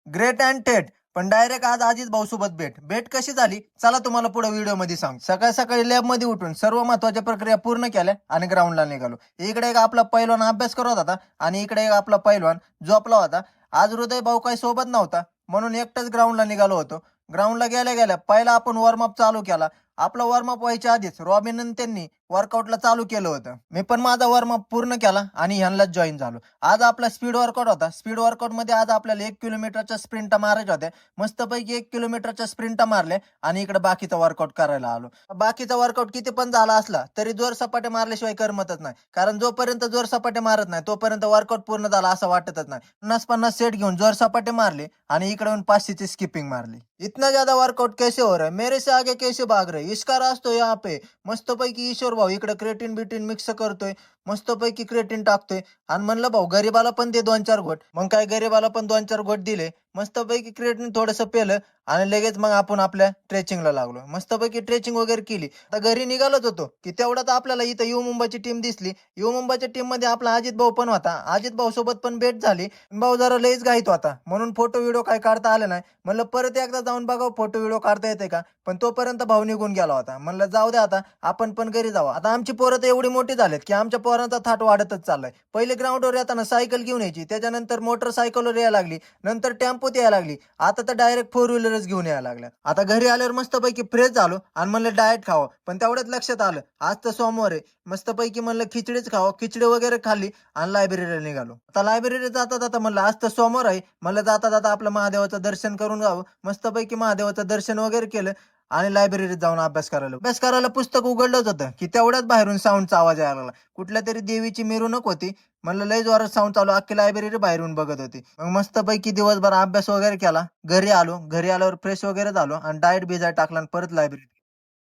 Great and TET पण direct आज अजित भाऊ सोबत भेट कशी झाली चला तुम्हाला पुढे व्हिडिओ मध्ये सांग. सकाळी सकाळी लॅब मध्ये उठून सर्व महत्वाच्या प्रक्रिया पूर्ण केल्या आणि ग्राउंडला निघालो. इकडे एक आपला पैलवान अभ्यास करत होता आणि इकडे एक आपला पैलवान झोपला होता. आज हृदय भाऊ काही सोबत नव्हता म्हणून एकटाच ग्राउंडला निघालो होतो. ग्राउंडला गेल्या गेल्या पहिला आपण वॉर्मअप चालू केला. आपला वॉर्मअप व्हायच्या आधीच रॉबिन आणि त्यांनी वर्कआउटला चालू केलं होतं. मी पण माझा वॉर्मअप पूर्ण केला आणि ह्यांनाच जॉईन झालो. आज आपला स्पीड वर्कआउट होता. स्पीड वर्कआउट मध्ये आज आपल्याला 1 किलोमीटरच्या स्प्रिंट मारायच्या होत्या. मस्तपैकी 1 किलोमीटरच्या स्प्रिंट मारल्या आणि इकडे बाकीचा वर्कआउट करायला आलो. बाकीचा वर्कआउट किती पण झाला असला तरी जोर सपाटे मारल्याशिवाय करमतच नाही. कारण जोपर्यंत जोर सपाटे मारत नाही तोपर्यंत वर्कआउट पूर्ण झाला असं वाटतच नाही. 50-50 सेट घेऊन जोर सपाटे मारले आणि इकडे येऊन 500ची स्किपिंग मारली. इतना ज्यादा वर्कआउट कैसे हो रहा है, मेरे से आगे कैसे भाग रहे, इसका राज तो यहाँ पे. मस्तपैकी ईश्वर भाऊ इकडे क्रेटिन बिटिन मिक्स करतोय. मस्तपैकी क्रेटिन टाकतोय आणि म्हणलं भाऊ गरीबाला पण दे 2-4 घोट. मग काय गरीबाला पण 2-4 घोट दिले. मस्तपैकी क्रेटिन थोडस पेलं आणि लगेच मग आपण आपल्या ट्रेचिंगला लागलो. मस्तपैकी ट्रेचिंग वगैरे केली. आता घरी निघालोच होतो की तेवढ्यात आपल्याला इथं यू मुंबईची टीम दिसली. यू मुंबईच्या टीम मध्ये आपला अजित भाऊ पण होता. अजित भाऊ सोबत पण भेट झाली. भाऊ जरा लईच घाईत होता म्हणून फोटो व्हिडिओ काय काढता आले नाही. म्हणलं परत एकदा जाऊन बघावं फोटो व्हिडिओ काढता येते का, पण तोपर्यंत भाऊ निघून गेला होता. म्हणलं जाऊ दे आता आपण पण घरी जाऊ. आता आमची पोरं तर एवढी मोठी झालेत की आमच्या पोरांचा थाट वाढतच चाललाय. पहिले ग्राउंडवर येताना सायकल घेऊन यायची, त्याच्यानंतर मोटरसायकलवर यायला लागली, नंतर टेम्पोत यायला लागली, आता तर डायरेक्ट 4 व्हीलरच घेऊन यायला लागल्या. आता घरी आल्यावर मस्तपैकी फ्रेश झालो आणि म्हणलं डाएट खावं. पण तेवढ्यात लक्षात आलं आज तर सोमवार आहे. मस्तपैकी म्हणलं खिचडीच खावं. खिचडी वगैरे खाल्ली आणि लायब्ररीला निघालो. आता लायब्ररीला जाता जाता म्हणलं आज तर सोमवार आहे. म्हणलं जाता जाता आपलं महादेवाचं दर्शन करून जावं. मस्तपैकी महादेवाचं दर्शन वगैरे केलं आणि लायब्ररीत जाऊन अभ्यास करायला पुस्तक उघडलंच होतं की तेवढ्याच बाहेरून साऊंडचा आवाज यायला लागला. कुठल्या तरी देवीची मिरवणूक होती. म्हणलं लय जोरात साऊंड चालू. अख्खी लायब्ररी बाहेरून बघत होती. मग मस्तपैकी दिवसभर अभ्यास वगैरे केला. घरी आलो. घरी आल्यावर फ्रेश वगैरे झालो आणि डाएट बिजाय टाकला आणि परत लायब्ररी